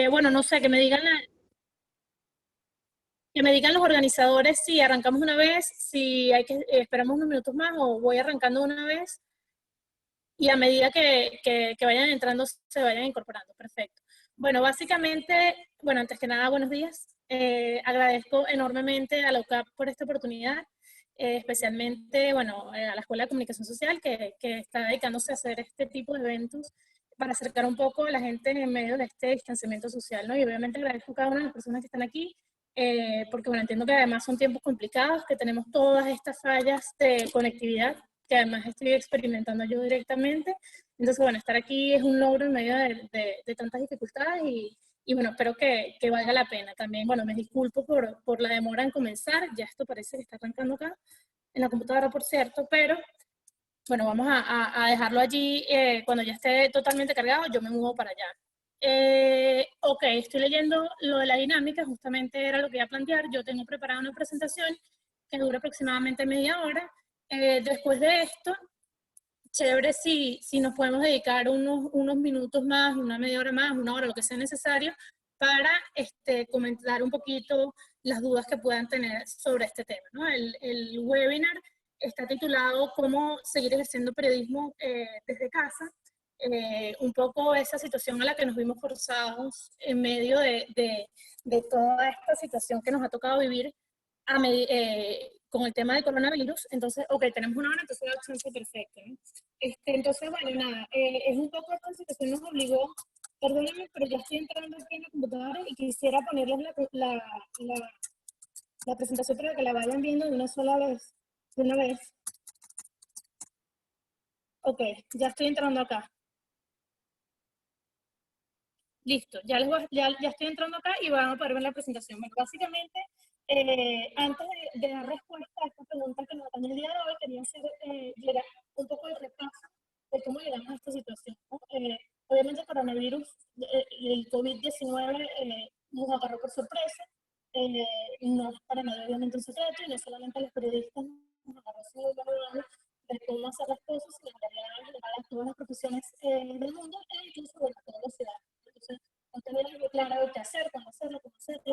Bueno, no sé, que me digan los organizadores si arrancamos una vez, si hay que esperamos unos minutos más o voy arrancando una vez y a medida que vayan entrando se vayan incorporando. Perfecto. Bueno, básicamente, bueno, antes que nada, buenos días. Agradezco enormemente a la UCAP por esta oportunidad, especialmente, bueno, a la Escuela de Comunicación Social que está dedicándose a hacer este tipo de eventos para acercar un poco a la gente en medio de este distanciamiento social, ¿no? Y obviamente agradezco a cada una de las personas que están aquí, porque bueno, entiendo que además son tiempos complicados, que tenemos todas estas fallas de conectividad que además estoy experimentando yo directamente. Entonces, bueno, estar aquí es un logro en medio de tantas dificultades y bueno, espero que valga la pena. También, bueno, me disculpo por la demora en comenzar, ya esto parece que está arrancando acá en la computadora, por cierto, pero bueno, vamos a dejarlo allí. Cuando ya esté totalmente cargado, yo me muevo para allá. Ok, estoy leyendo lo de la dinámica, justamente era lo que iba a plantear. Yo tengo preparada una presentación que dura aproximadamente media hora. Después de esto, chévere si nos podemos dedicar unos minutos más, una media hora más, una hora, lo que sea necesario, para comentar un poquito las dudas que puedan tener sobre este tema, ¿no? El webinar está titulado ¿Cómo seguir ejerciendo periodismo desde casa? Un poco esa situación a la que nos vimos forzados en medio de toda esta situación que nos ha tocado vivir con el tema del coronavirus. Entonces, ok, tenemos una hora, entonces la chance perfecta, ¿no? Entonces, bueno, nada, es un poco esta situación nos obligó, perdónenme, pero ya estoy entrando aquí en la computadora y quisiera ponerles la presentación para que la vayan viendo de una sola vez, de una vez. Ok, ya estoy entrando acá. Listo, ya estoy entrando acá y van a poder ver la presentación. Bueno, básicamente, antes de dar respuesta a esta pregunta que nos atañe el día de hoy, quería hacer llegar un poco de repaso de cómo llegamos a esta situación, ¿no? Obviamente el coronavirus, el COVID-19 nos agarró por sorpresa, no es para nadie obviamente un secreto, y no solamente a los periodistas nos agarró sin duda de cómo hacer las cosas, sino en realidad a todas las profesiones del mundo e incluso de toda la ciudad. Entonces, no teníamos muy claro qué hacer, cómo hacerlo,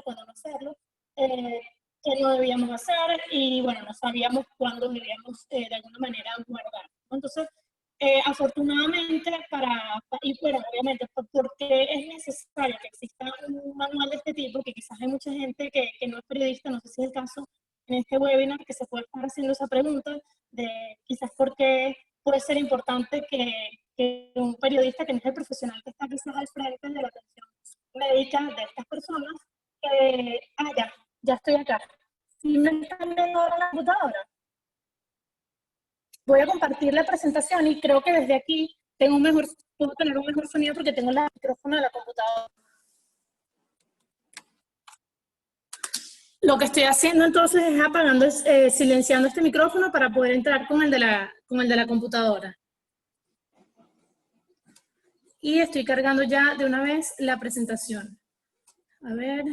cuándo no hacerlo, qué no debíamos hacer y bueno, no sabíamos cuándo debíamos de alguna manera guardar, ¿no? Entonces, afortunadamente y bueno, obviamente, porque es necesario que exista un manual de este tipo, que quizás hay mucha gente que no es periodista, no sé si es el caso en este webinar, que se puede estar haciendo esa pregunta de quizás por qué puede ser importante que un periodista que no es el profesional que está quizás al frente de la atención médica de estas personas, ya estoy acá. Si me están viendo ahora en la computadora, voy a compartir la presentación y creo que desde aquí puedo tener un mejor sonido porque tengo el micrófono de la computadora. Lo que estoy haciendo entonces es apagando, silenciando este micrófono para poder entrar con el de la computadora. Y estoy cargando ya de una vez la presentación. A ver.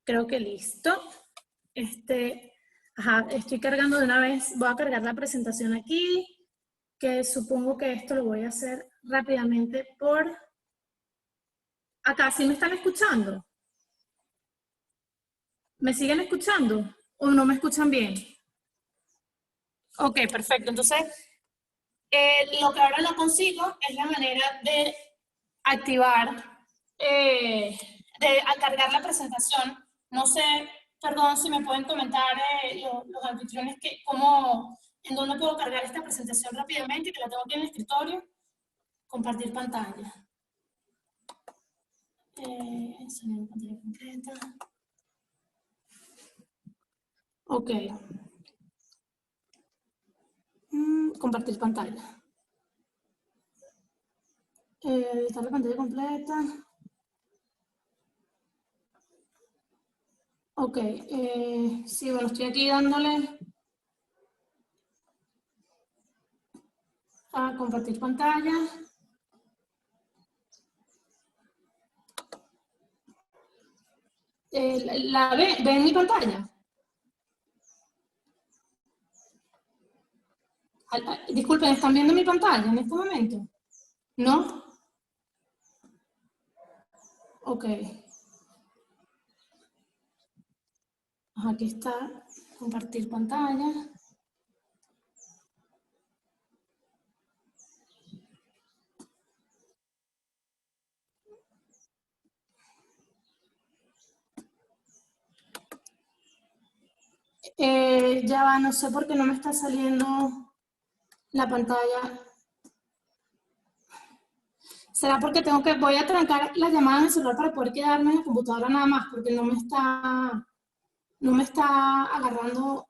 Creo que listo. Estoy cargando de una vez, voy a cargar la presentación aquí, que supongo que esto lo voy a hacer rápidamente por acá. ¿Sí me están escuchando? ¿Me siguen escuchando o no me escuchan bien? Ok, perfecto. Entonces, lo que ahora no consigo es la manera de activar, al cargar la presentación. No sé, perdón si me pueden comentar los anfitriones en dónde puedo cargar esta presentación rápidamente, que la tengo aquí en el escritorio. Compartir pantalla. Sonido pantalla completa. Ok. Compartir pantalla. Editar la pantalla completa. Ok. Sí, bueno, estoy aquí dándole a compartir pantalla. ¿Ven mi pantalla? Disculpen, ¿están viendo mi pantalla en este momento? ¿No? Ok. Aquí está, compartir pantalla. Ya va, no sé por qué no me está saliendo la pantalla. ¿Será porque voy a trancar la llamada en el celular para poder quedarme en la computadora nada más? Porque no me está agarrando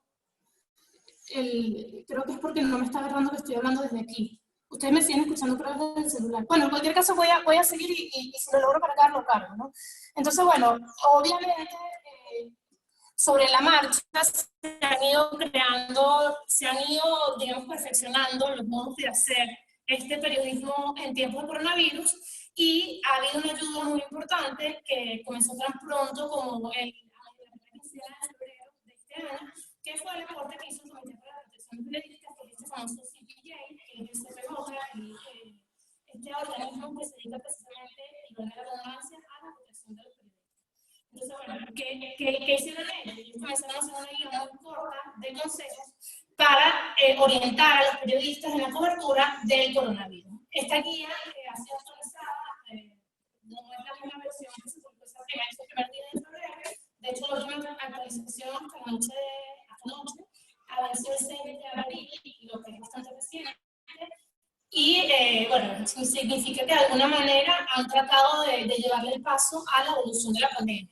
creo que es porque no me está agarrando que estoy hablando desde aquí. Ustedes me siguen escuchando pero desde el celular. Bueno, en cualquier caso voy a seguir y si lo logro cargar, lo cargo, ¿no? Entonces, bueno, obviamente sobre la marcha se han ido creando, se han ido, digamos, perfeccionando los modos de hacer este periodismo en tiempos de coronavirus y ha habido una ayuda muy importante que comenzó tan pronto como el de febrero de este año, que fue el aporte que hizo el Comité para la Protección de Periodistas, que es este famoso CPJ, que es el CPJ, este organismo que se dedica precisamente, y valga la redundancia, a la protección de los periodistas. Entonces, bueno, ¿qué hicieron ellos? Ellos comenzaron a hacer una guía muy corta de consejos para orientar a los periodistas en la cobertura del coronavirus. Esta guía ha sido actualizada, no es la misma versión que se publicó ese primer día de febrero. De hecho, la última actualización hasta anoche ha sido el 6 de abril, lo que es bastante reciente. Y bueno, significa que de alguna manera han tratado de llevarle el paso a la evolución de la pandemia.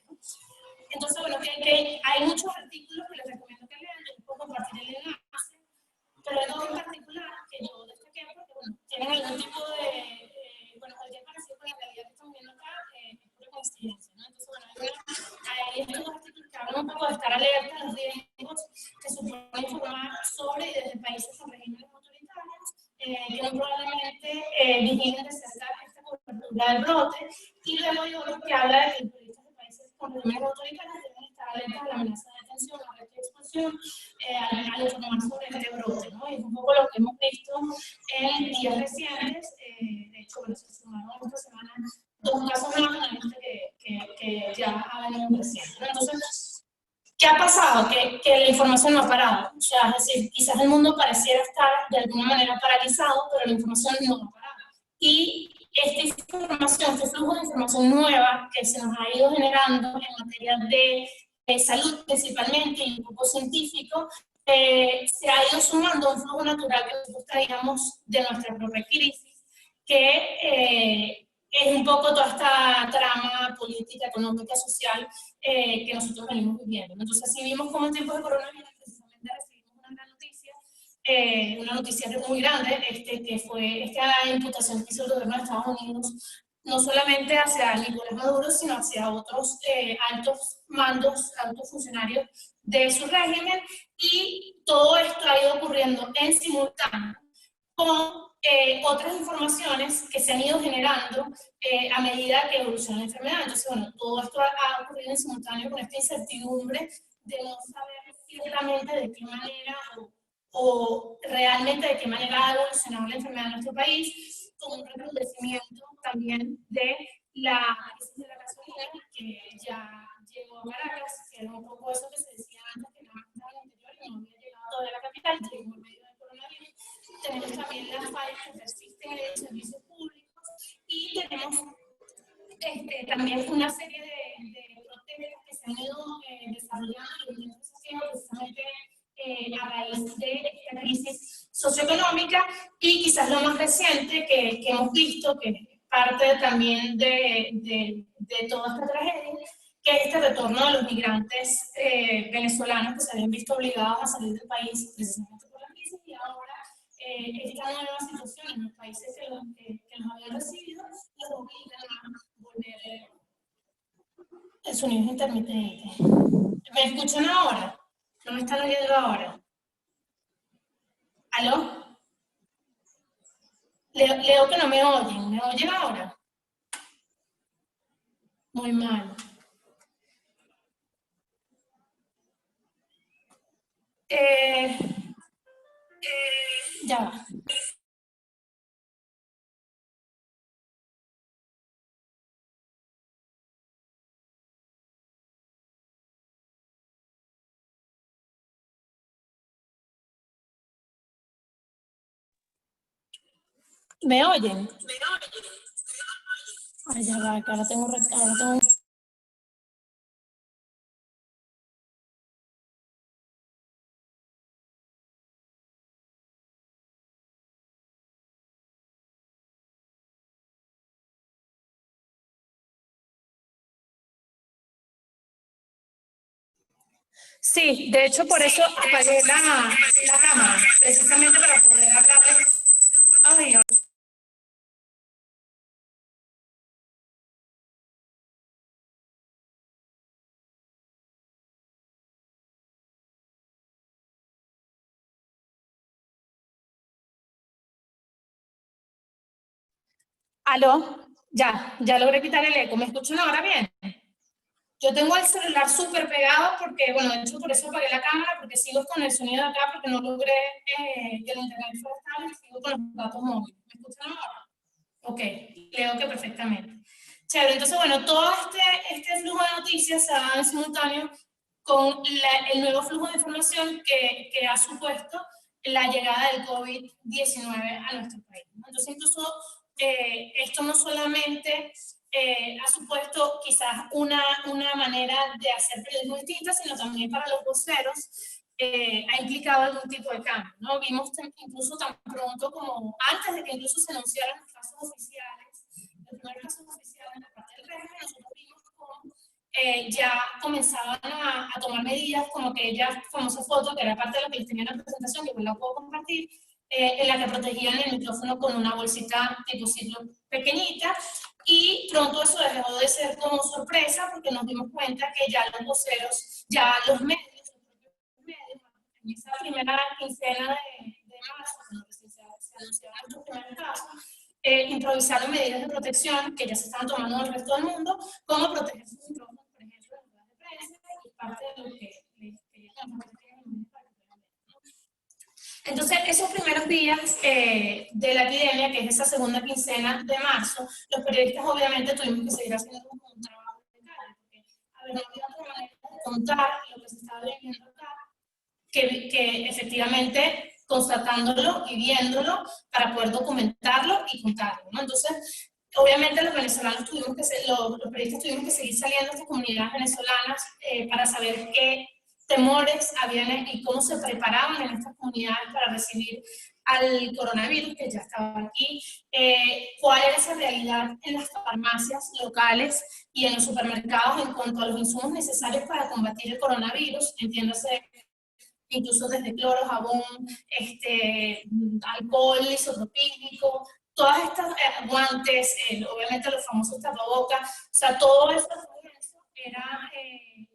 Entonces, bueno, que hay muchos artículos que les recomiendo que lean, yo les puedo compartir el enlace, pero hay dos en particular que yo destaqué porque, bueno, tienen algún tipo de, bueno, cualquier parecido con la realidad que estamos viendo acá es pura coincidencia, ¿no? Entonces, bueno, hay estos dos artículos que hablan un poco de estar alerta a los riesgos que supone informar sobre y desde países con regímenes autoritarios, que muy probablemente vigilen de cerca esta cobertura del brote, y luego hay otro que habla de que los periodistas de países con regímenes autoritarios deben estar alertas a la amenaza de detención, a la expulsión, al informar sobre este brote, ¿no? Y es un poco lo que hemos visto en días recientes. De hecho, bueno, se sumaron esta semana dos casos más en que ya ha venido creciendo, ¿no? Entonces, ¿qué ha pasado? Que la información no ha parado. O sea, es decir, quizás el mundo pareciera estar de alguna manera paralizado, pero la información no ha parado. Y esta información, este flujo de información nueva que se nos ha ido generando en materia de salud principalmente y un poco científico, se ha ido sumando a un flujo natural que nosotros traíamos de nuestra propia crisis, que es un poco toda esta trama política, económica, social que nosotros venimos viviendo. Entonces, si vimos como en tiempos de coronavirus, precisamente recibimos una gran noticia, una noticia muy grande, que fue esta imputación que hizo el gobierno de Estados Unidos, no solamente hacia Nicolás Maduro, sino hacia otros altos mandos, altos funcionarios de su régimen, y todo esto ha ido ocurriendo en simultáneo con otras informaciones que se han ido generando a medida que evoluciona la enfermedad. Entonces, bueno, todo esto ha ocurrido en simultáneo con esta incertidumbre de no saber ciertamente de qué manera o realmente de qué manera ha evolucionado la enfermedad en nuestro país, con un recrudecimiento también de la crisis de la gasolina, que ya llegó a Caracas, que era un poco eso que se decía antes, que nada más estaba en el anterior y no había llegado todavía a la capital, llegó en medio del coronavirus. Tenemos también las fallas que persisten en los servicios públicos y tenemos también una serie de protestas que se han ido desarrollando y precisamente a raíz de esta crisis socioeconómica, y quizás lo más reciente que hemos visto, que es parte también de toda esta tragedia, que es este retorno de los migrantes venezolanos que se habían visto obligados a salir del país precisamente por la crisis, y ahora esta nueva situación en los países que los habían recibido los obligan a volver. El sonido es intermitente. ¿Me escuchan ahora? ¿No me están oyendo ahora? ¿Aló? Leo que no me oyen. ¿Me oyen ahora? Muy mal. Ya va. ¿Me oyen? Ay, ya va, que ahora tengo, ahora tengo... Sí, de hecho por eso apagué la cámara, precisamente para poder hablarles. Ay, aló, ya logré quitar el eco. ¿Me escuchan ahora bien? Yo tengo el celular súper pegado porque, bueno, de hecho por eso apagué la cámara, porque sigo con el sonido de acá, porque no logré que el internet fuera estable y sigo con los datos móviles. ¿Me escuchan ahora? Ok, creo que perfectamente. Chévere, entonces, bueno, todo este flujo de noticias se da en simultáneo con el nuevo flujo de información que ha supuesto la llegada del COVID-19 a nuestro país, ¿no? Entonces, incluso esto no solamente ha supuesto quizás una manera de hacer periodismo distinta, sino también para los voceros ha implicado algún tipo de cambio, ¿no? Vimos incluso tan pronto como antes de que incluso se anunciaran los casos oficiales, los primeros casos oficiales de parte del régimen, nosotros vimos cómo ya comenzaban a tomar medidas, como aquella famosa foto, que era parte de lo que les tenía en la presentación, que pues la puedo compartir, en la que protegían el micrófono con una bolsita tipo ciclo pequeñita, y pronto eso dejó de ser como sorpresa, porque nos dimos cuenta que ya los voceros, ya los medios, en esa primera quincena de marzo, cuando se anunciaron estos primeros casos, improvisaron medidas de protección que ya se estaban tomando en el resto del mundo, como proteger sus micrófonos, por ejemplo, en ruedas de prensa, y parte de lo que les quería compartir en el mundo. Entonces, esos primeros días de la epidemia, que es esa segunda quincena de marzo, los periodistas obviamente tuvimos que seguir haciendo un trabajo de calle, porque a ver, no había otra manera de contar lo que se estaba viviendo acá que efectivamente constatándolo y viéndolo para poder documentarlo y contarlo, ¿no? Entonces, obviamente los venezolanos tuvimos que ser, los periodistas tuvimos que seguir saliendo a estas comunidades venezolanas para saber qué temores habían y cómo se preparaban en estas comunidades para recibir al coronavirus que ya estaba aquí, cuál era esa realidad en las farmacias locales y en los supermercados en cuanto a los insumos necesarios para combatir el coronavirus, entiéndase incluso desde cloro, jabón, alcohol isopropílico, todas estas guantes, obviamente los famosos tapabocas, o sea, todo eso era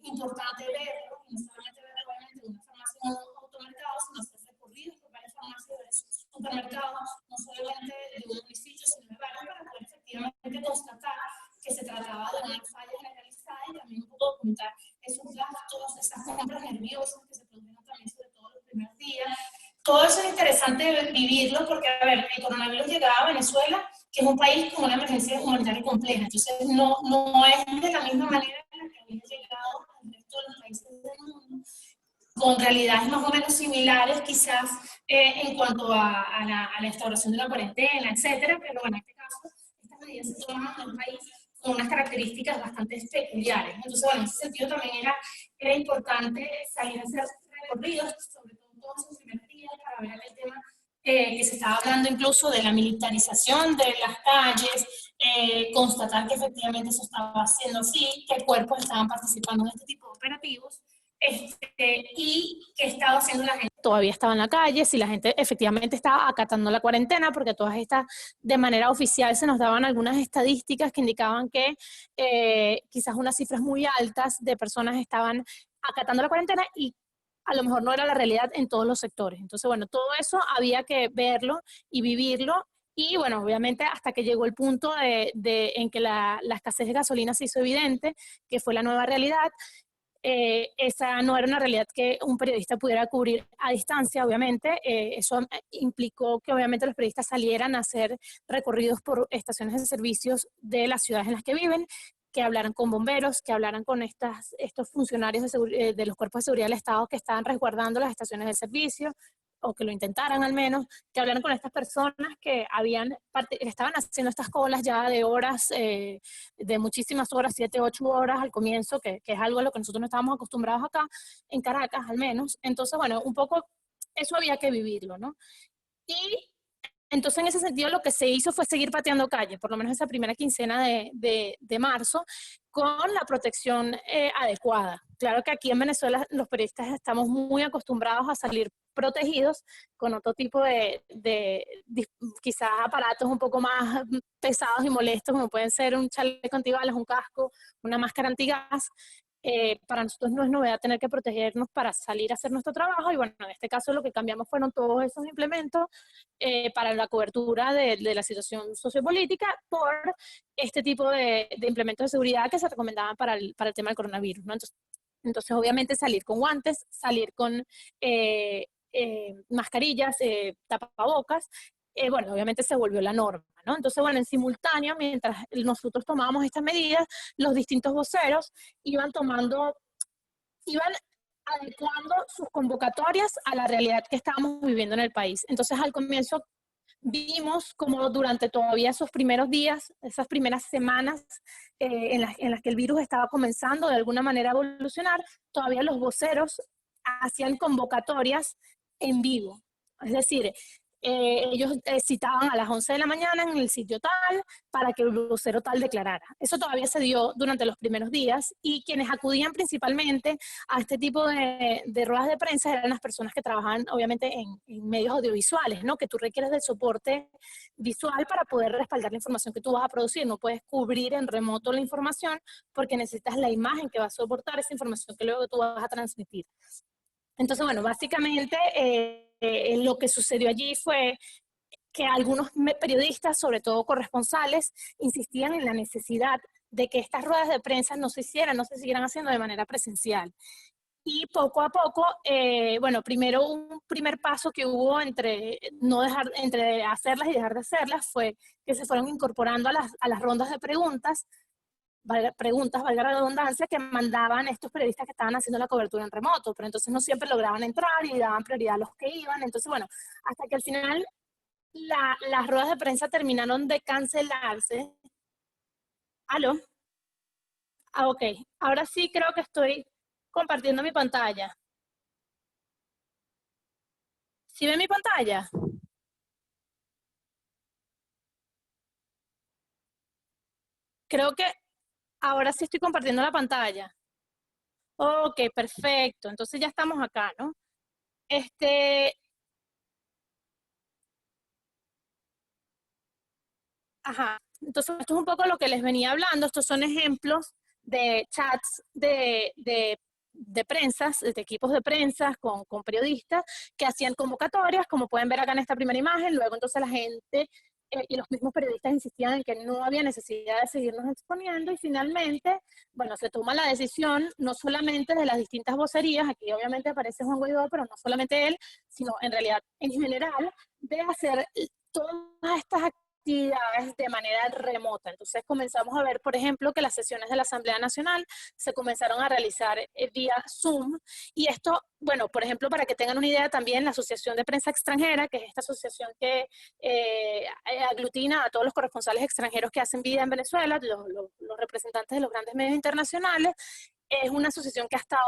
importante verlo, y no solamente verlo obviamente en una farmacia o un automercado, sino hacer recorridos por varias farmacias, varios supermercados, no solamente de un municipio, sino de varios, para poder efectivamente constatar que se trataba de una falla generalizada y también un poco documentar esos gastos, esas compras nerviosas que se produjeron también, sobre todo los primeros días. Todo eso es interesante vivirlo porque, a ver, el coronavirus llegaba a Venezuela, que es un país con una emergencia humanitaria compleja, entonces no es de la misma manera en la que había llegado al resto de los países del mundo, con realidades más o menos similares quizás en cuanto a la instauración de la cuarentena, etcétera, pero en este caso estas medidas se toman en un país con unas características bastante peculiares. Entonces, bueno, en ese sentido también era importante salir a hacer recorridos, sobre todo todos esos primeros días, para ver el tema que se estaba hablando incluso de la militarización de las calles, constatar que efectivamente eso estaba haciendo así, que cuerpos estaban participando en este tipo de operativos, y qué estaba haciendo la gente. Todavía estaba en la calle, si la gente efectivamente estaba acatando la cuarentena, porque todas estas, de manera oficial, se nos daban algunas estadísticas que indicaban que quizás unas cifras muy altas de personas estaban acatando la cuarentena y a lo mejor no era la realidad en todos los sectores. Entonces, bueno, todo eso había que verlo y vivirlo. Y bueno, obviamente hasta que llegó el punto en que la escasez de gasolina se hizo evidente, que fue la nueva realidad, esa no era una realidad que un periodista pudiera cubrir a distancia, obviamente. Eso implicó que obviamente los periodistas salieran a hacer recorridos por estaciones de servicios de las ciudades en las que viven, que hablaran con bomberos, que hablaran con estos funcionarios de los cuerpos de seguridad del Estado que estaban resguardando las estaciones de servicio, o que lo intentaran al menos, que hablaran con estas personas que estaban haciendo estas colas ya de horas, de muchísimas horas, 7, 8 horas al comienzo, que es algo a lo que nosotros no estábamos acostumbrados acá, en Caracas al menos. Entonces, bueno, un poco eso había que vivirlo, ¿no? Y entonces, en ese sentido, lo que se hizo fue seguir pateando calle, por lo menos esa primera quincena de marzo, con la protección adecuada. Claro que aquí en Venezuela los periodistas estamos muy acostumbrados a salir protegidos con otro tipo de quizás aparatos un poco más pesados y molestos, como pueden ser un chaleco antibalas, un casco, una máscara antigas. Para nosotros no es novedad tener que protegernos para salir a hacer nuestro trabajo, y bueno, en este caso lo que cambiamos fueron todos esos implementos para la cobertura de la situación sociopolítica por este tipo de implementos de seguridad que se recomendaban para el tema del coronavirus, ¿no? Entonces, obviamente salir con guantes, salir con mascarillas, tapabocas, bueno, obviamente se volvió la norma, ¿no? Entonces, bueno, en simultáneo, mientras nosotros tomábamos estas medidas, los distintos voceros iban adecuando sus convocatorias a la realidad que estábamos viviendo en el país. Entonces, al comienzo vimos como durante todavía esos primeros días, esas primeras semanas en las que el virus estaba comenzando de alguna manera a evolucionar, todavía los voceros hacían convocatorias en vivo. Es decir, ellos citaban a las 11 de la mañana en el sitio tal para que el vocero tal declarara. Eso todavía se dio durante los primeros días, y quienes acudían principalmente a este tipo de ruedas de prensa eran las personas que trabajan obviamente en medios audiovisuales, ¿no? Que tú requieres del soporte visual para poder respaldar la información que tú vas a producir. No puedes cubrir en remoto la información porque necesitas la imagen que va a soportar esa información que luego tú vas a transmitir. Entonces, bueno, básicamente lo que sucedió allí fue que algunos periodistas, sobre todo corresponsales, insistían en la necesidad de que estas ruedas de prensa no se siguieran haciendo de manera presencial. Y poco a poco, bueno, primero un primer paso que hubo entre hacerlas y dejar de hacerlas fue que se fueron incorporando a las rondas de preguntas, valga la redundancia, que mandaban estos periodistas que estaban haciendo la cobertura en remoto, pero entonces no siempre lograban entrar y daban prioridad a los que iban. Entonces, bueno, hasta que al final las ruedas de prensa terminaron de cancelarse. ¿Aló? Ah, ok. Ahora sí creo que estoy compartiendo mi pantalla. ¿Sí ven mi pantalla? Creo que ahora sí estoy compartiendo la pantalla. Ok, perfecto. Entonces ya estamos acá, ¿no? Este, ajá. Entonces, esto es un poco lo que les venía hablando. Estos son ejemplos de chats de prensas, de equipos de prensa con periodistas que hacían convocatorias, como pueden ver acá en esta primera imagen. Luego, entonces, la gente y los mismos periodistas insistían en que no había necesidad de seguirnos exponiendo, y finalmente, bueno, se toma la decisión no solamente de las distintas vocerías, aquí obviamente aparece Juan Guaidó, pero no solamente él, sino en realidad en general, de hacer todas estas actividades de manera remota. Entonces comenzamos a ver, por ejemplo, que las sesiones de la Asamblea Nacional se comenzaron a realizar vía Zoom, y esto, bueno, por ejemplo, para que tengan una idea también, la Asociación de Prensa Extranjera, que es esta asociación que aglutina a todos los corresponsales extranjeros que hacen vida en Venezuela, los representantes de los grandes medios internacionales, es una asociación que ha estado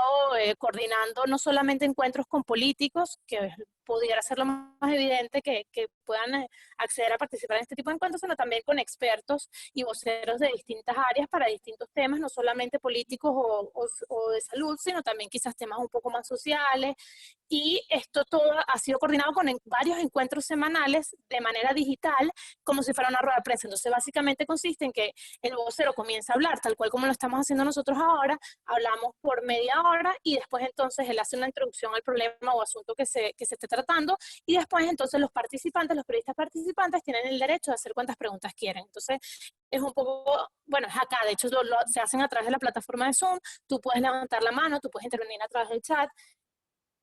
coordinando no solamente encuentros con políticos, que pudiera ser lo más evidente que puedan acceder a participar en este tipo de encuentros, sino también con expertos y voceros de distintas áreas para distintos temas, no solamente políticos o de salud, sino también quizás temas un poco más sociales. Y esto todo ha sido coordinado con varios encuentros semanales de manera digital, como si fuera una rueda de prensa. Entonces, básicamente consiste en que el vocero comienza a hablar, tal cual como lo estamos haciendo nosotros ahora, hablamos por media hora, y después entonces él hace una introducción al problema o asunto que se esté tratando, y después entonces los participantes, los periodistas participantes tienen el derecho de hacer cuantas preguntas quieren. Entonces es un poco, bueno, es acá, de hecho se hacen a través de la plataforma de Zoom, tú puedes levantar la mano, tú puedes intervenir a través del chat,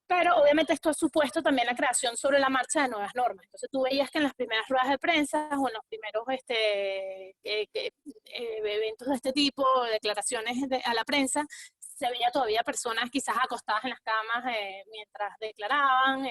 pero obviamente esto ha supuesto también la creación sobre la marcha de nuevas normas. Entonces tú veías que en las primeras ruedas de prensa o en los primeros eventos de este tipo, declaraciones a la prensa, se veía todavía personas quizás acostadas en las camas mientras declaraban,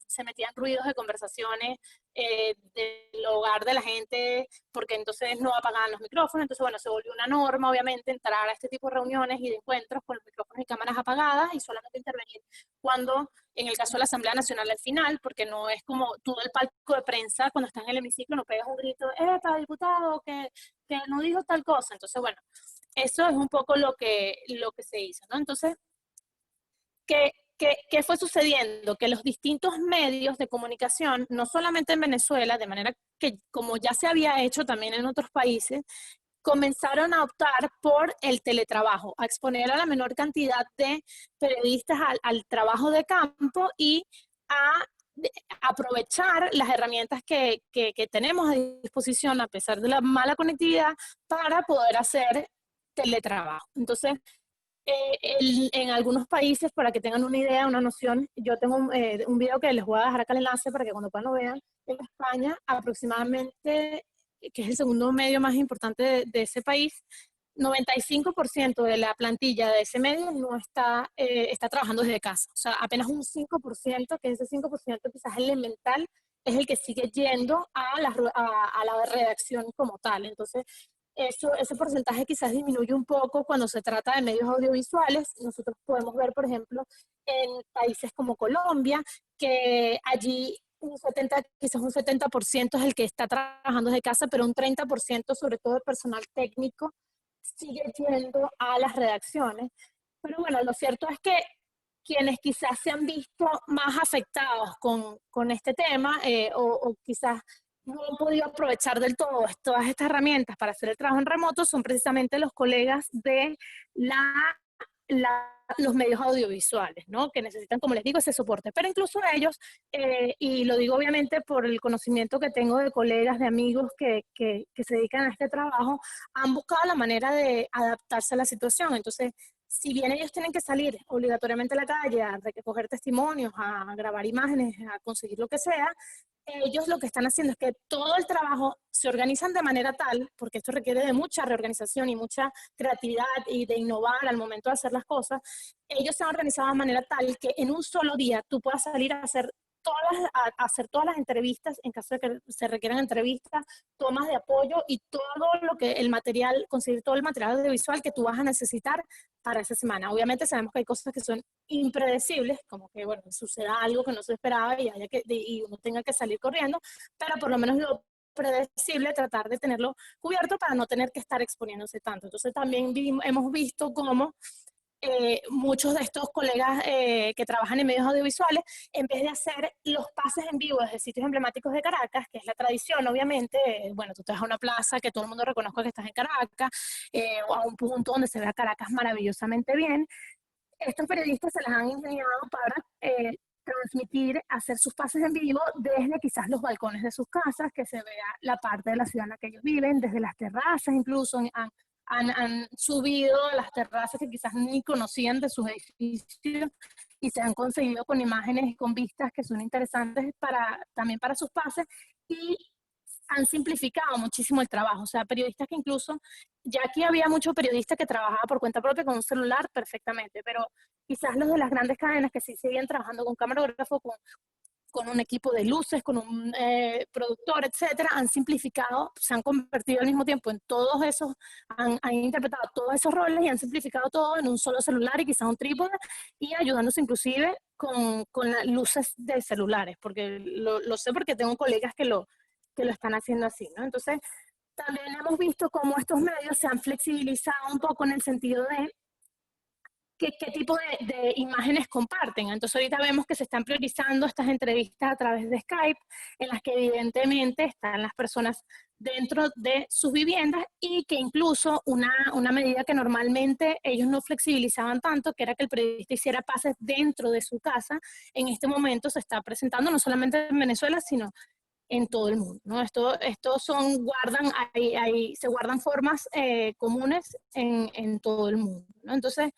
se metían ruidos de conversaciones del hogar de la gente, porque entonces no apagaban los micrófonos. Entonces, bueno, se volvió una norma, obviamente, entrar a este tipo de reuniones y de encuentros con los micrófonos y cámaras apagadas y solamente intervenir cuando, en el caso de la Asamblea Nacional al final, porque no es como todo el palco de prensa, cuando estás en el hemiciclo no pegas un grito, ¡eta, diputado, que no dijo tal cosa! Entonces, bueno, eso es un poco lo que se hizo, ¿no? Entonces, ¿qué fue sucediendo? Que los distintos medios de comunicación, no solamente en Venezuela, de manera que como ya se había hecho también en otros países, comenzaron a optar por el teletrabajo, a exponer a la menor cantidad de periodistas al trabajo de campo y a aprovechar las herramientas que tenemos a disposición a pesar de la mala conectividad para poder hacer teletrabajo. Entonces, en algunos países, para que tengan una idea, una noción, yo tengo un video que les voy a dejar acá el enlace para que cuando puedan lo vean. En España, aproximadamente, que es el segundo medio más importante de ese país, 95% de la plantilla de ese medio no está trabajando desde casa. O sea, apenas un 5%, que ese 5% quizás elemental, es el que sigue yendo a la redacción como tal. Entonces, ese porcentaje quizás disminuye un poco cuando se trata de medios audiovisuales. Nosotros podemos ver, por ejemplo, en países como Colombia, que allí quizás un 70% es el que está trabajando desde casa, pero un 30%, sobre todo el personal técnico, sigue yendo a las redacciones. Pero bueno, lo cierto es que quienes quizás se han visto más afectados con este tema o quizás no han podido aprovechar del todo todas estas herramientas para hacer el trabajo en remoto son precisamente los colegas de los medios audiovisuales, ¿no? Que necesitan, como les digo, ese soporte. Pero incluso ellos, y lo digo obviamente por el conocimiento que tengo de colegas, de amigos que se dedican a este trabajo, han buscado la manera de adaptarse a la situación. Entonces, si bien ellos tienen que salir obligatoriamente a la calle a recoger testimonios, a grabar imágenes, a conseguir lo que sea, ellos lo que están haciendo es que todo el trabajo se organizan de manera tal, porque esto requiere de mucha reorganización y mucha creatividad y de innovar al momento de hacer las cosas. Ellos se han organizado de manera tal que en un solo día tú puedas salir a hacer todas las entrevistas, en caso de que se requieran entrevistas, tomas de apoyo y todo lo que el material, conseguir todo el material audiovisual que tú vas a necesitar para esa semana. Obviamente sabemos que hay cosas que son impredecibles, como que, bueno, suceda algo que no se esperaba y uno tenga que salir corriendo, pero por lo menos lo predecible, tratar de tenerlo cubierto para no tener que estar exponiéndose tanto. Entonces también hemos visto cómo muchos de estos colegas que trabajan en medios audiovisuales, en vez de hacer los pases en vivo desde sitios emblemáticos de Caracas, que es la tradición, obviamente, bueno, tú te vas a una plaza que todo el mundo reconozca que estás en Caracas, o a un punto donde se vea Caracas maravillosamente bien, estos periodistas se las han ingeniado para transmitir, hacer sus pases en vivo desde quizás los balcones de sus casas, que se vea la parte de la ciudad en la que ellos viven, desde las terrazas incluso, han subido a las terrazas que quizás ni conocían de sus edificios y se han conseguido con imágenes y con vistas que son interesantes también para sus pases y han simplificado muchísimo el trabajo. O sea, periodistas que incluso, ya aquí había muchos periodistas que trabajaban por cuenta propia con un celular perfectamente, pero quizás los de las grandes cadenas que sí seguían trabajando con camarógrafo, con un equipo de luces, con un productor, etcétera, han simplificado, se han convertido al mismo tiempo en todos esos, han interpretado todos esos roles y han simplificado todo en un solo celular y quizás un trípode y ayudándose inclusive con las luces de celulares, porque lo sé porque tengo colegas que lo están haciendo así, ¿no? Entonces, también hemos visto cómo estos medios se han flexibilizado un poco en el sentido de qué tipo de imágenes comparten. Entonces ahorita vemos que se están priorizando estas entrevistas a través de Skype, en las que evidentemente están las personas dentro de sus viviendas y que incluso una medida que normalmente ellos no flexibilizaban tanto, que era que el periodista hiciera pases dentro de su casa, en este momento se está presentando no solamente en Venezuela, sino en todo el mundo, ¿no? Esto se guardan formas comunes en todo el mundo, ¿no? Entonces,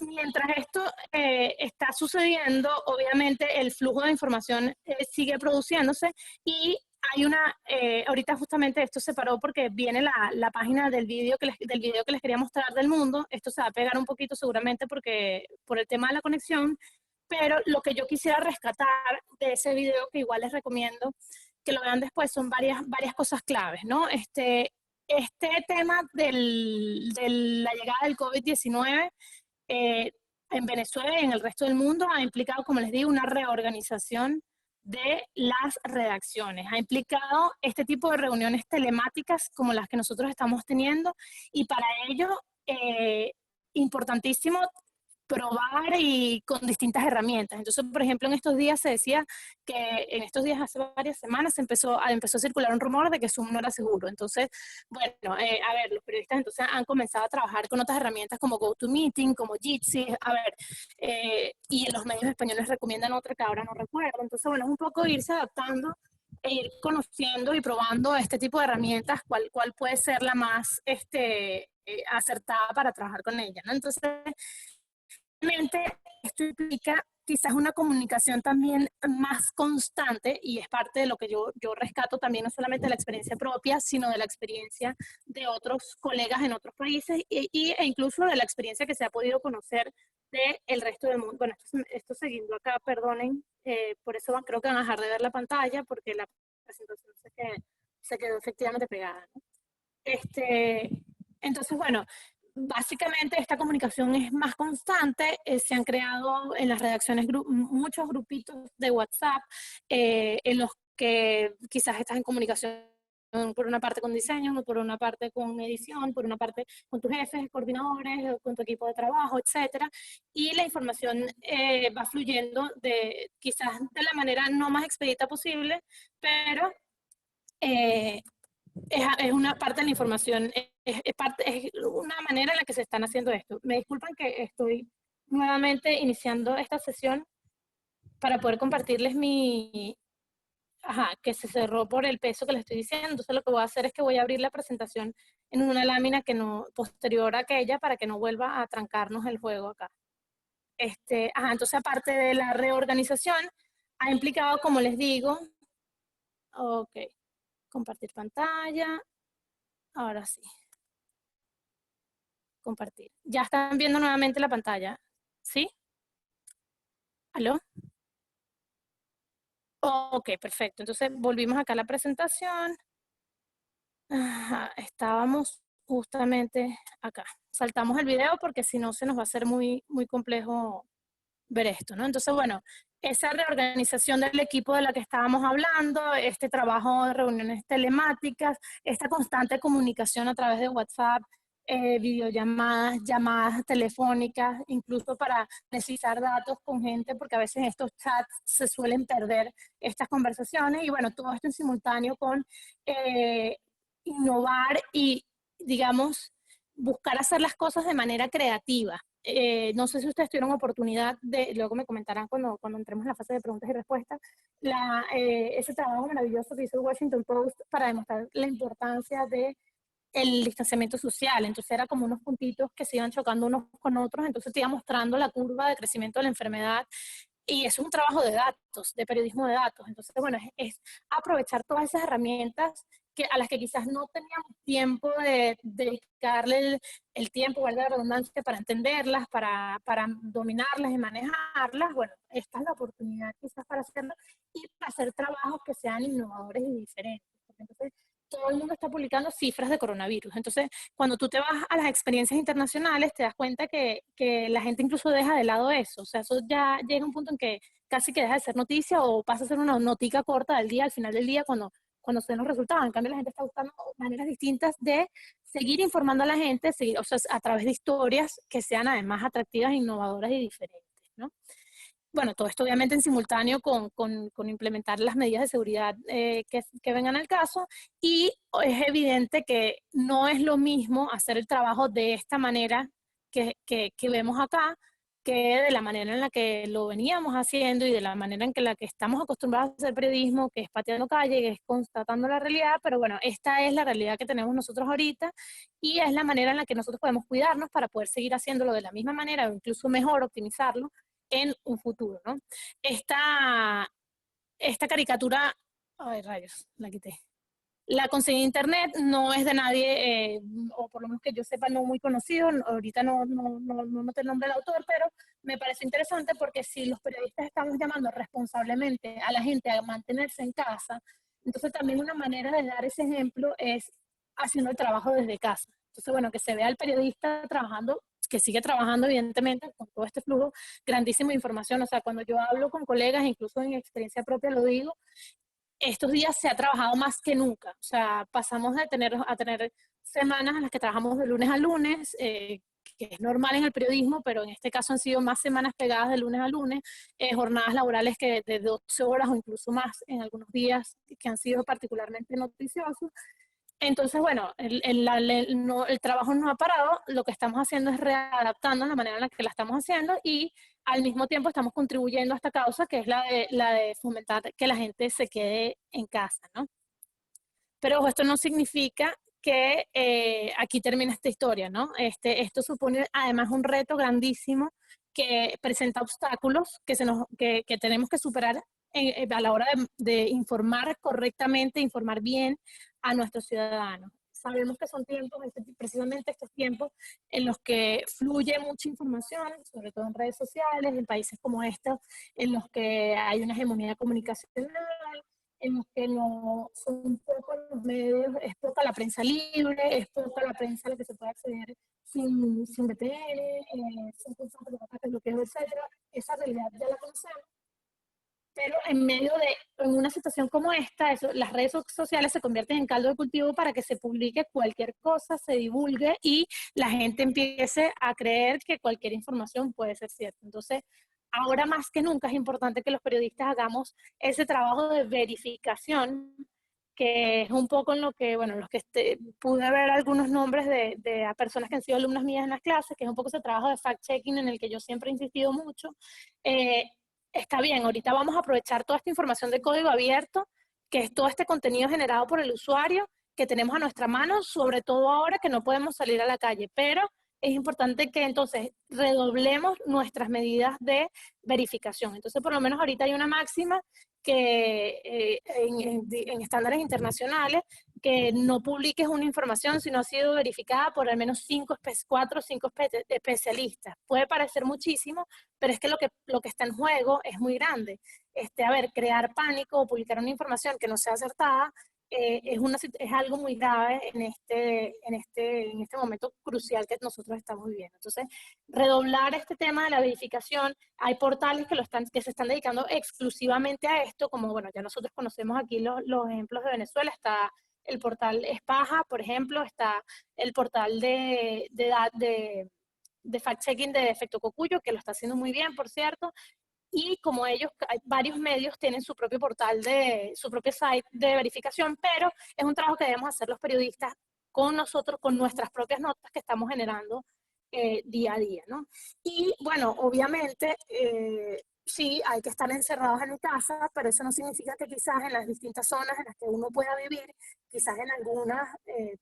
mientras esto está sucediendo, obviamente el flujo de información sigue produciéndose y ahorita justamente esto se paró porque viene la página del video que les quería mostrar del mundo. Esto se va a pegar un poquito seguramente por el tema de la conexión, pero lo que yo quisiera rescatar de ese video, que igual les recomiendo que lo vean después, son varias cosas claves, ¿no? Este tema de la llegada del COVID-19 eh, en Venezuela y en el resto del mundo ha implicado, como les digo, una reorganización de las redacciones. Ha implicado este tipo de reuniones telemáticas como las que nosotros estamos teniendo y para ello, importantísimo probar y con distintas herramientas. Entonces, por ejemplo, en estos días se decía que en estos días, hace varias semanas, empezó a circular un rumor de que Zoom no era seguro. Entonces, bueno, a ver, los periodistas entonces han comenzado a trabajar con otras herramientas como GoToMeeting, como Jitsi, a ver, y los medios españoles recomiendan otra que ahora no recuerdo. Entonces, bueno, es un poco irse adaptando e ir conociendo y probando este tipo de herramientas, cuál puede ser la más acertada para trabajar con ella, ¿no? Entonces, esto implica quizás una comunicación también más constante y es parte de lo que yo rescato también, no solamente de la experiencia propia, sino de la experiencia de otros colegas en otros países e incluso de la experiencia que se ha podido conocer del resto del mundo. Bueno, esto siguiendo acá, perdonen, por eso creo que van a dejar de ver la pantalla porque la presentación se quedó efectivamente pegada, ¿no? Entonces, bueno, básicamente esta comunicación es más constante, se han creado en las redacciones muchos grupitos de WhatsApp en los que quizás estás en comunicación por una parte con diseño, por una parte con edición, por una parte con tus jefes, coordinadores, con tu equipo de trabajo, etcétera, y la información va fluyendo quizás de la manera no más expedita posible, pero eh, es una parte de la información, es una manera en la que se están haciendo esto. Me disculpan que estoy nuevamente iniciando esta sesión para poder compartirles que se cerró por el peso que les estoy diciendo. Entonces lo que voy a hacer es que voy a abrir la presentación en una lámina posterior a aquella para que no vuelva a trancarnos el juego acá. Entonces aparte de la reorganización, ha implicado, como les digo, ok, compartir pantalla. Ahora sí. Compartir. Ya están viendo nuevamente la pantalla. ¿Sí? ¿Aló? Ok, perfecto. Entonces volvimos acá a la presentación. Estábamos justamente acá. Saltamos el video porque si no se nos va a hacer muy complejo ver esto, ¿no? Entonces, bueno, esa reorganización del equipo de la que estábamos hablando, este trabajo de reuniones telemáticas, esta constante comunicación a través de WhatsApp, videollamadas, llamadas telefónicas, incluso para precisar datos con gente, porque a veces en estos chats se suelen perder estas conversaciones, y bueno, todo esto en simultáneo con innovar y, digamos, buscar hacer las cosas de manera creativa. No sé si ustedes tuvieron oportunidad luego me comentarán cuando entremos en la fase de preguntas y respuestas, ese trabajo maravilloso que hizo el Washington Post para demostrar la importancia de el distanciamiento social. Entonces era como unos puntitos que se iban chocando unos con otros, entonces te iba mostrando la curva de crecimiento de la enfermedad. Y es un trabajo de datos, de periodismo de datos. Entonces, bueno, es aprovechar todas esas herramientas a las que quizás no teníamos tiempo de dedicarle el tiempo, valga la redundancia, para entenderlas, para dominarlas y manejarlas. Bueno, esta es la oportunidad quizás para hacerlo y para hacer trabajos que sean innovadores y diferentes. Entonces, todo el mundo está publicando cifras de coronavirus. Entonces, cuando tú te vas a las experiencias internacionales, te das cuenta que la gente incluso deja de lado eso. O sea, eso ya llega a un punto en que casi que deja de ser noticia o pasa a ser una notica corta del día, al final del día, cuando se den los resultados. En cambio, la gente está buscando maneras distintas de seguir informando a la gente, o sea, a través de historias que sean además atractivas, innovadoras y diferentes, ¿no? bueno, todo esto obviamente en simultáneo con implementar las medidas de seguridad que vengan al caso, y es evidente que no es lo mismo hacer el trabajo de esta manera que vemos acá, que de la manera en la que lo veníamos haciendo y de la manera en que la que estamos acostumbrados a hacer periodismo, que es pateando calle, que es constatando la realidad, pero bueno, esta es la realidad que tenemos nosotros ahorita y es la manera en la que nosotros podemos cuidarnos para poder seguir haciéndolo de la misma manera o incluso mejor, optimizarlo en un futuro, ¿no? Esta, esta caricatura, ay rayos, la quité. La conseguí en internet, no es de nadie, o por lo menos que yo sepa, no muy conocido, ahorita no noté el nombre del autor, pero me parece interesante porque si los periodistas estamos llamando responsablemente a la gente a mantenerse en casa, entonces también una manera de dar ese ejemplo es haciendo el trabajo desde casa. Entonces, bueno, que se vea el periodista trabajando, que sigue trabajando evidentemente con todo este flujo grandísimo de información. O sea, cuando yo hablo con colegas, incluso en experiencia propia lo digo, estos días se ha trabajado más que nunca. O sea, pasamos de tener semanas en las que trabajamos de lunes a lunes, que es normal en el periodismo, pero en este caso han sido más semanas pegadas de lunes a lunes, jornadas laborales que de 12 horas o incluso más en algunos días que han sido particularmente noticiosos. Entonces, bueno, el trabajo no ha parado, lo que estamos haciendo es readaptando la manera en la que la estamos haciendo y al mismo tiempo estamos contribuyendo a esta causa que es la de fomentar que la gente se quede en casa, ¿no? Pero ojo, esto no significa que aquí termina esta historia, ¿no? Esto supone además un reto grandísimo que presenta obstáculos que tenemos que superar a la hora de informar correctamente, informar bien a nuestros ciudadanos. Sabemos que son tiempos, precisamente estos tiempos, en los que fluye mucha información, sobre todo en redes sociales, en países como estos, en los que hay una hegemonía comunicacional, en los que no son pocos los medios, es poca la prensa libre, es poca la prensa a la que se puede acceder sin VPN, sin constantes ataques, bloqueos, etcétera. Esa realidad ya la conocemos, pero en medio de en una situación como esta, las redes sociales se convierten en caldo de cultivo para que se publique cualquier cosa, se divulgue y la gente empiece a creer que cualquier información puede ser cierta. Entonces, ahora más que nunca es importante que los periodistas hagamos ese trabajo de verificación, que es un poco en lo que, bueno, pude ver algunos nombres de personas que han sido alumnas mías en las clases, que es un poco ese trabajo de fact-checking en el que yo siempre he insistido mucho. Eh, Está bien, ahorita vamos a aprovechar toda esta información de código abierto, que es todo este contenido generado por el usuario, que tenemos a nuestra mano, sobre todo ahora que no podemos salir a la calle, pero es importante que entonces redoblemos nuestras medidas de verificación. Entonces, por lo menos ahorita hay una máxima que en estándares internacionales, que no publiques una información si no ha sido verificada por al menos 4 o 5 especialistas. Puede parecer muchísimo, pero es que lo que está en juego es muy grande. A ver, crear pánico o publicar una información que no sea acertada es algo muy grave en este momento crucial que nosotros estamos viviendo. Entonces, redoblar este tema de la verificación, hay portales que se están dedicando exclusivamente a esto, como bueno, ya nosotros conocemos aquí los ejemplos de Venezuela, está el portal Espaja, por ejemplo, está el portal de fact-checking de Efecto Cocuyo, que lo está haciendo muy bien, por cierto, y como ellos, varios medios tienen su propio portal, su propio site de verificación, pero es un trabajo que debemos hacer los periodistas con nosotros, con nuestras propias notas que estamos generando día a día, ¿no? Y bueno, obviamente, sí, hay que estar encerrados en casa, pero eso no significa que quizás en las distintas zonas en las que uno pueda vivir, quizás en algunas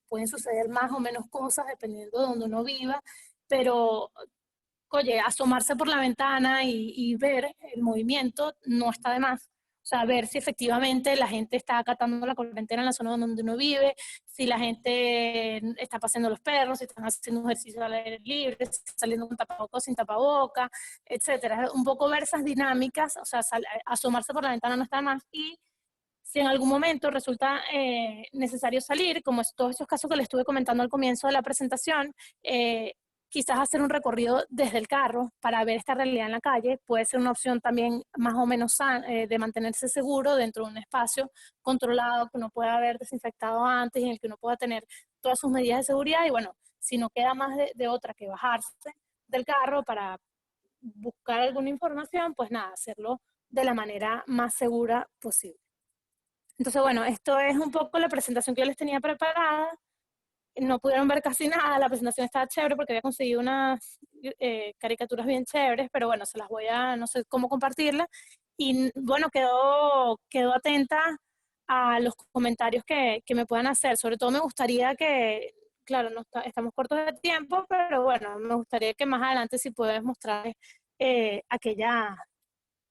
pueden suceder más o menos cosas dependiendo de donde uno viva, pero oye, asomarse por la ventana y ver el movimiento no está de más. O sea, ver si efectivamente la gente está acatando la cuarentena en la zona donde uno vive, si la gente está paseando los perros, si están haciendo ejercicio al aire libre, si están saliendo con tapabocas, sin tapaboca, etcétera. Un poco ver esas dinámicas, o sea, asomarse por la ventana no está de más. Y si en algún momento resulta necesario salir, como es todos esos casos que le estuve comentando al comienzo de la presentación, quizás hacer un recorrido desde el carro para ver esta realidad en la calle puede ser una opción también más o menos de mantenerse seguro dentro de un espacio controlado, que uno pueda haber desinfectado antes y en el que uno pueda tener todas sus medidas de seguridad. Y bueno, si no queda más de otra que bajarse del carro para buscar alguna información, pues nada, hacerlo de la manera más segura posible. Entonces, bueno, esto es un poco la presentación que yo les tenía preparada. No pudieron ver casi nada, la presentación estaba chévere porque había conseguido unas caricaturas bien chéveres, pero bueno, se las voy a, no sé cómo compartirlas. Y bueno, quedo atenta a los comentarios que me puedan hacer. Sobre todo me gustaría que, claro, no estamos cortos de tiempo, pero bueno, me gustaría que más adelante si puedes mostrar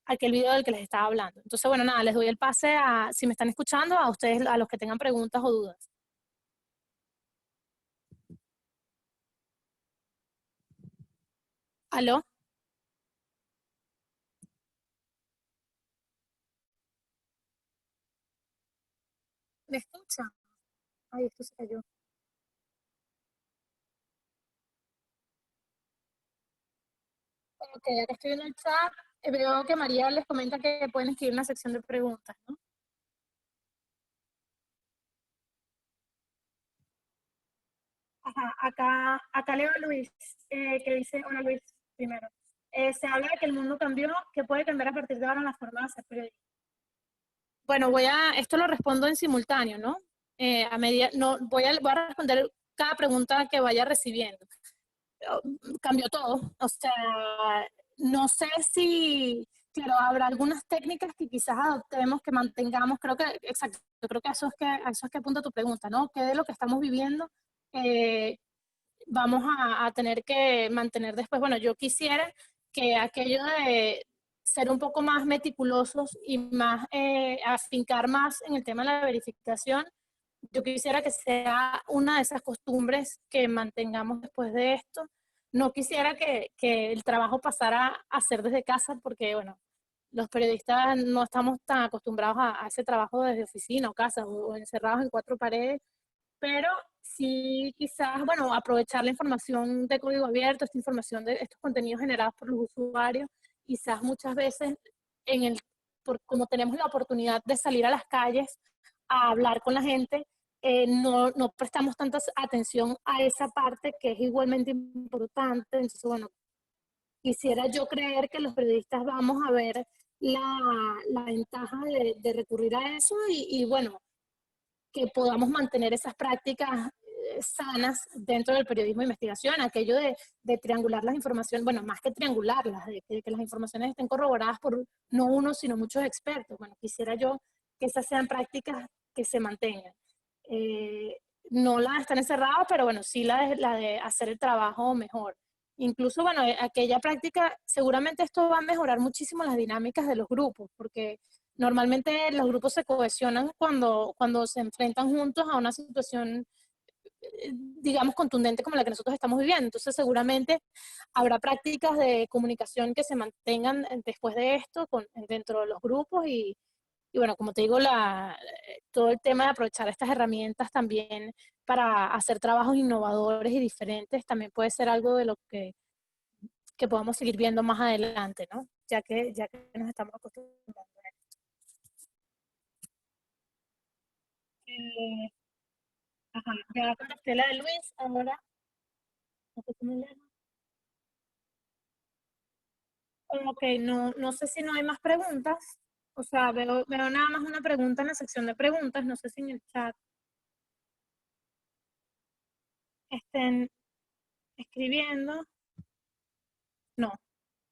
aquel video del que les estaba hablando. Entonces, bueno, nada, les doy el pase a, si me están escuchando, a ustedes, a los que tengan preguntas o dudas. ¿Aló? ¿Me escuchan? Ay, esto se cayó. Ok, acá estoy en el chat. Veo que María les comenta que pueden escribir una sección de preguntas, ¿no? Ajá, acá leo a Luis, que dice, hola Luis, primero. Se habla de que el mundo cambió, que puede cambiar a partir de ahora la forma de hacer periodismo. Bueno, esto lo respondo en simultáneo, ¿no? A medida, no, voy a responder cada pregunta que vaya recibiendo. Cambió todo. O sea, no sé si, claro, habrá algunas técnicas que quizás adoptemos, que mantengamos, creo que, exacto, yo creo que a eso es que apunta tu pregunta, ¿no? ¿Qué de lo que estamos viviendo eh, vamos a tener que mantener después? Bueno, yo quisiera que aquello de ser un poco más meticulosos y más, afincar más en el tema de la verificación, yo quisiera que sea una de esas costumbres que mantengamos después de esto. No quisiera que el trabajo pasara a ser desde casa porque, bueno, los periodistas no estamos tan acostumbrados a ese trabajo desde oficina o casa o encerrados en cuatro paredes, pero sí quizás, bueno, aprovechar la información de código abierto, esta información de estos contenidos generados por los usuarios, quizás muchas veces como tenemos la oportunidad de salir a las calles a hablar con la gente, no prestamos tanta atención a esa parte que es igualmente importante. Entonces, bueno, quisiera yo creer que los periodistas vamos a ver la ventaja de recurrir a eso y bueno, que podamos mantener esas prácticas sanas dentro del periodismo de investigación, aquello de triangular las informaciones, bueno, más que triangularlas, de que las informaciones estén corroboradas por no uno, sino muchos expertos. Bueno, quisiera yo que esas sean prácticas que se mantengan. Eh, no las están encerradas, pero bueno, sí la de hacer el trabajo mejor. Incluso, bueno, aquella práctica, seguramente esto va a mejorar muchísimo las dinámicas de los grupos, porque normalmente los grupos se cohesionan cuando se enfrentan juntos a una situación, digamos, contundente como la que nosotros estamos viviendo. Entonces, seguramente habrá prácticas de comunicación que se mantengan después de esto dentro de los grupos y bueno, como te digo, todo el tema de aprovechar estas herramientas también para hacer trabajos innovadores y diferentes también puede ser algo de lo que podamos seguir viendo más adelante, ¿no? Ya que nos estamos acostumbrando. Eh, Ajá, ya contesté la de Luis, ahora no sé cómo le- Ok, no sé si no hay más preguntas. O sea, veo nada más una pregunta en la sección de preguntas. No sé si en el chat estén escribiendo. No.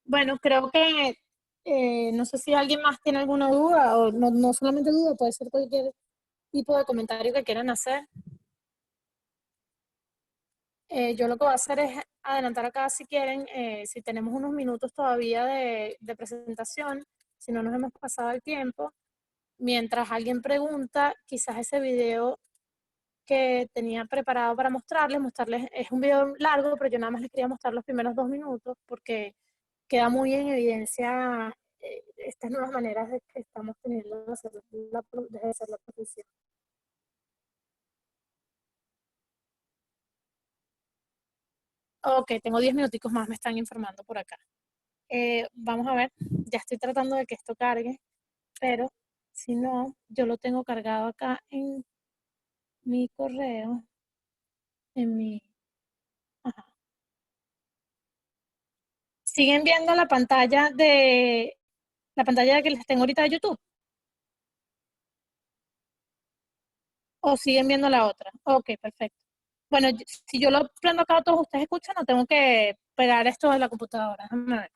Bueno, creo que no sé si alguien más tiene alguna duda o no solamente duda, puede ser cualquier tipo de comentario que quieran hacer. Yo lo que voy a hacer es adelantar acá si quieren, si tenemos unos minutos todavía de presentación, si no nos hemos pasado el tiempo. Mientras alguien pregunta, quizás ese video que tenía preparado para mostrarles, es un video largo, pero yo nada más les quería mostrar los primeros 2 minutos porque queda muy en evidencia estas nuevas maneras de que estamos teniendo de hacer la profesión. Ok, tengo 10 minuticos más, me están informando por acá. Vamos a ver, ya estoy tratando de que esto cargue, pero si no, yo lo tengo cargado acá en mi correo, en mi... Ajá. ¿Siguen viendo la pantalla que les tengo ahorita de YouTube? ¿O siguen viendo la otra? Ok, perfecto. Bueno, si yo lo prendo acá, todos ustedes escuchan, no tengo que pegar esto de la computadora. Déjame ver.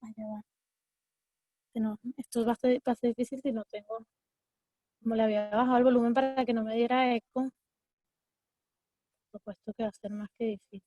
Ay, ya va. Que no, esto va a ser difícil si no tengo. Como le había bajado el volumen para que no me diera eco, por supuesto que va a ser más que difícil.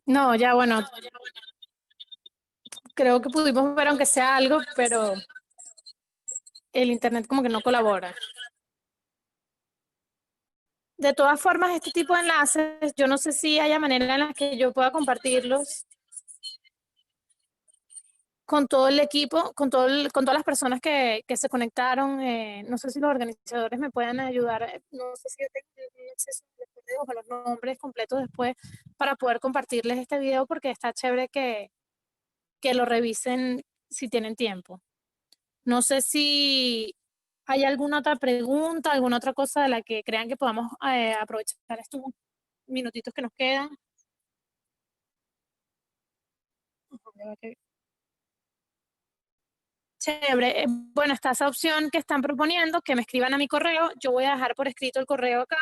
No, ya bueno, creo que pudimos ver aunque sea algo, pero el internet como que no colabora. De todas formas, este tipo de enlaces, yo no sé si haya manera en la que yo pueda compartirlos con todo el equipo, con todas las personas que se conectaron. No sé si los organizadores me puedan ayudar. No sé si yo tengo acceso a los correos, a los nombres completos después para poder compartirles este video porque está chévere que lo revisen si tienen tiempo. No sé si hay alguna otra pregunta, alguna otra cosa de la que crean que podamos aprovechar estos minutitos que nos quedan. Chévere. Bueno, está esa opción que están proponiendo, que me escriban a mi correo. Yo voy a dejar por escrito el correo acá.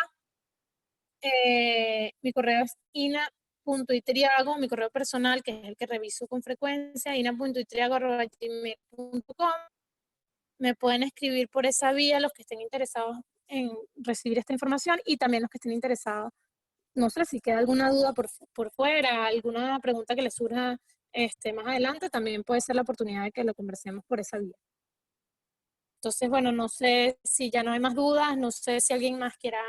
Mi correo es ina.itriago, mi correo personal, que es el que reviso con frecuencia, ina.itriago@gmail.com. Me pueden escribir por esa vía los que estén interesados en recibir esta información y también los que estén interesados. No sé si queda alguna duda por fuera, alguna pregunta que les surja más adelante, también puede ser la oportunidad de que lo conversemos por esa vía. Entonces, bueno, no sé si ya no hay más dudas, no sé si alguien más quiera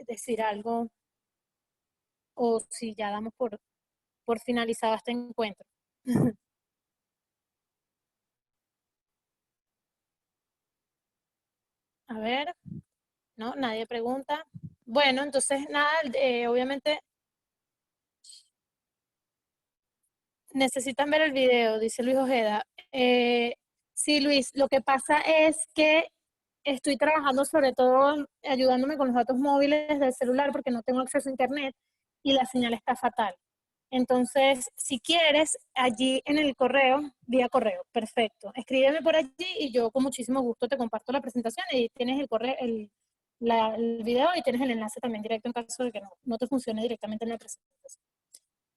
decir algo o si ya damos por finalizado este encuentro. A ver, no, nadie pregunta. Bueno, entonces nada, obviamente necesitan ver el video, dice Luis Ojeda. Sí, Luis, lo que pasa es que estoy trabajando sobre todo ayudándome con los datos móviles del celular porque no tengo acceso a internet y la señal está fatal. Entonces, si quieres, allí en el correo, vía correo, perfecto. Escríbeme por allí y yo con muchísimo gusto te comparto la presentación y tienes el correo, el video y tienes el enlace también directo en caso de que no te funcione directamente en la presentación.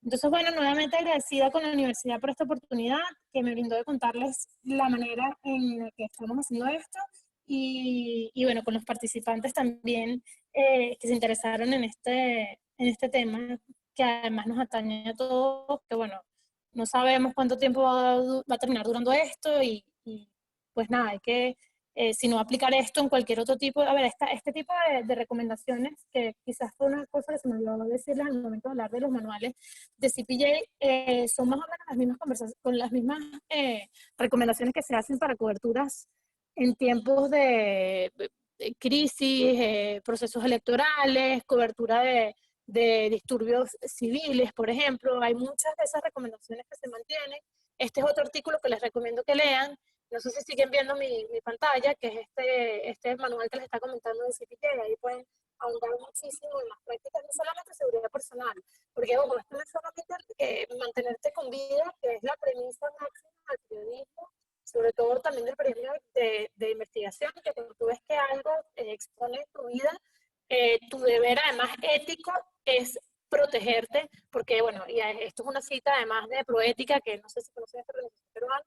Entonces, bueno, nuevamente agradecida con la universidad por esta oportunidad que me brindó de contarles la manera en la que estamos haciendo esto y bueno, con los participantes también que se interesaron en este tema, que además nos atañe a todos, que bueno, no sabemos cuánto tiempo va a terminar durando esto y pues nada, hay que si no aplicar esto en cualquier otro tipo, a ver, este tipo de recomendaciones, que quizás fue una cosa que se me olvidó decirles al momento de hablar de los manuales de CPJ, son más o menos las mismas conversaciones, con las mismas recomendaciones que se hacen para coberturas en tiempos de crisis, procesos electorales, cobertura de disturbios civiles, por ejemplo. Hay muchas de esas recomendaciones que se mantienen. Este es otro artículo que les recomiendo que lean. No sé si siguen viendo mi pantalla, que es este manual que les está comentando de CPJ. Ahí pueden ahondar muchísimo en las prácticas, no solamente seguridad personal, porque ojo, esto no es solamente mantenerte con vida, que es la premisa máxima del periodismo, sobre todo también del periodismo de investigación, que cuando tú ves que algo expones tu vida, tu deber además ético es protegerte, porque bueno, y esto es una cita además de Proética, que no sé si conocen esta organización peruana,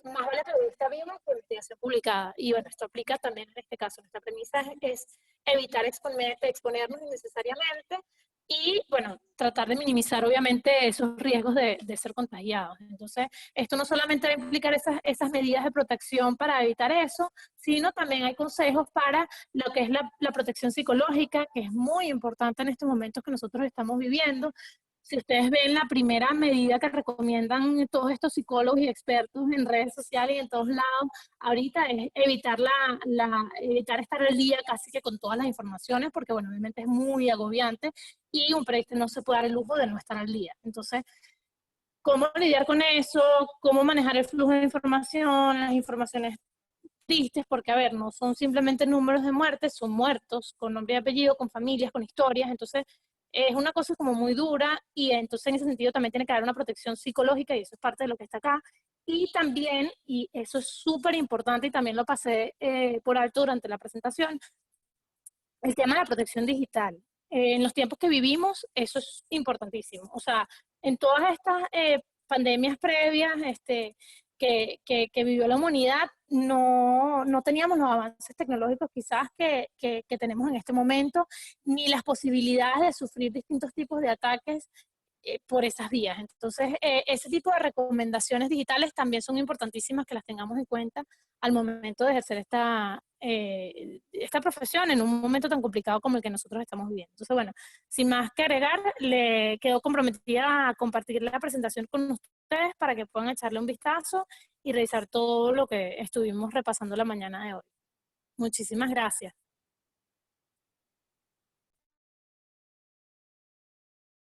más vale periodista vivo que investigación publicada. Y bueno, esto aplica también en este caso. Nuestra premisa es evitar exponernos innecesariamente y, bueno, tratar de minimizar obviamente esos riesgos de ser contagiados. Entonces, esto no solamente va a implicar esas medidas de protección para evitar eso, sino también hay consejos para lo que es la protección psicológica, que es muy importante en estos momentos que nosotros estamos viviendo. Si ustedes ven la primera medida que recomiendan todos estos psicólogos y expertos en redes sociales y en todos lados, ahorita es evitar, evitar estar al día casi que con todas las informaciones, porque bueno, obviamente es muy agobiante y un periodista no se puede dar el lujo de no estar al día. Entonces, ¿cómo lidiar con eso? ¿Cómo manejar el flujo de información? Las informaciones tristes, porque a ver, no son simplemente números de muertes, son muertos con nombre y apellido, con familias, con historias, entonces es una cosa como muy dura y entonces en ese sentido también tiene que haber una protección psicológica y eso es parte de lo que está acá. Y también, y eso es súper importante y también lo pasé por alto durante la presentación, el tema de la protección digital. En los tiempos que vivimos, eso es importantísimo. O sea, en todas estas pandemias previas que vivió la humanidad, no teníamos los avances tecnológicos quizás que tenemos en este momento, ni las posibilidades de sufrir distintos tipos de ataques por esas vías. Entonces, ese tipo de recomendaciones digitales también son importantísimas que las tengamos en cuenta al momento de ejercer esta profesión en un momento tan complicado como el que nosotros estamos viviendo. Entonces, bueno, sin más que agregar, le quedo comprometida a compartir la presentación con ustedes para que puedan echarle un vistazo y revisar todo lo que estuvimos repasando la mañana de hoy. Muchísimas gracias.